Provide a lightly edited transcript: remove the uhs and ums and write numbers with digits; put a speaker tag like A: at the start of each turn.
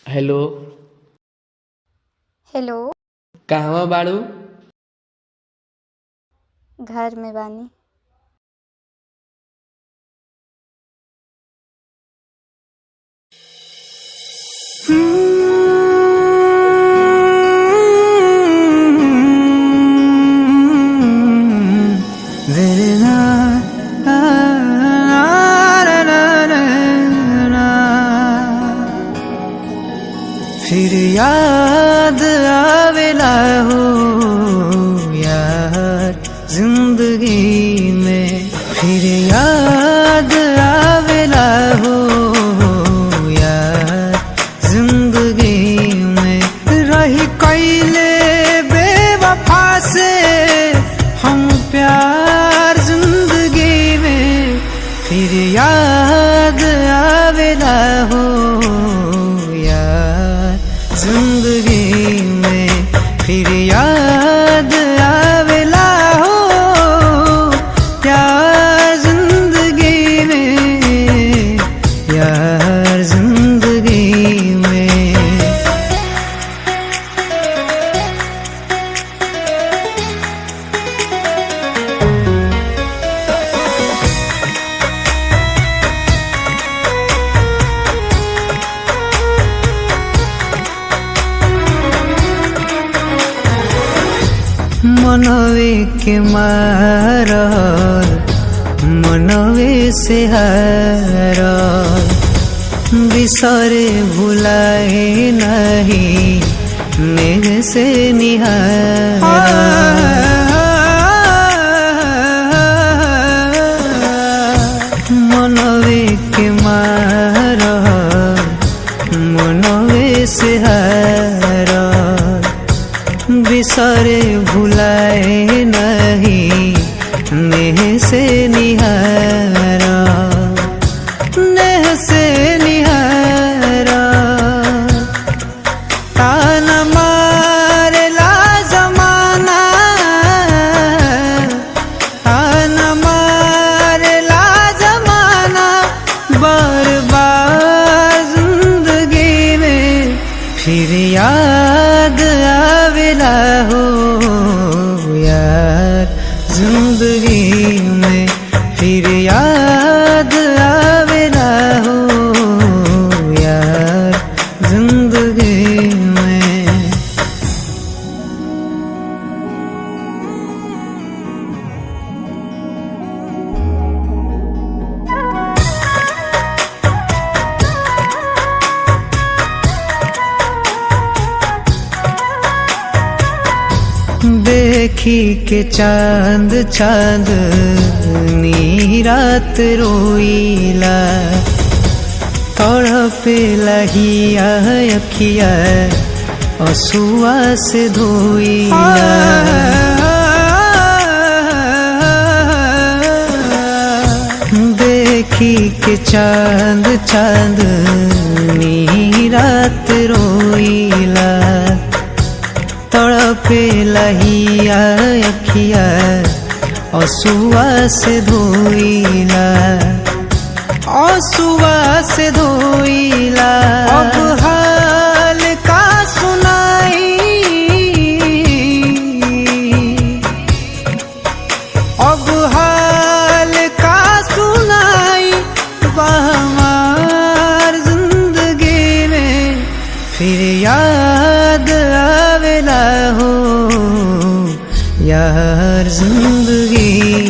A: Hello.
B: Hello.
A: कहवा बाड़ू?
B: घर में बानी।
C: फिर याद आवेला हो यार जिंदगी में, फिर याद आवेला हो यार जिंदगी में। रही कैले बेवफा से हम प्यार जिंदगी में, फिर याद आवेला हो जिंदगी में, फिर याद आवेला हो यार जिंदगी में, यार जिंदगी में। मनवे के मारल मनवे से हारल, बिसरे भुलाए नहीं नेह से निहार। मनवे के मारल मनवे से हारल, बिसरे भुलाए नहीं नेह से निहारा, नेह से निहारा। ताना मारेला जमाना, ताना मारेला जमाना, बार बार जिंदगी में, फिर याद आवेला हो यार जिंदगी में, फिर याद आवेला हो यार जिंदगी में। देखी के चांद चांद नी रात रोईला, तड़पे लहिया अखिया असुआ से धोईला। देखी के चांद चांद नी रात रोईला, तड़पे लहिया अखिया असुआ से धोईला, असुआ से धोईला। अब हाल का सुनाई, अब हाल का सुनाई, हमार जिंदगी में, फिर याद आवेला हो यार जिंदगी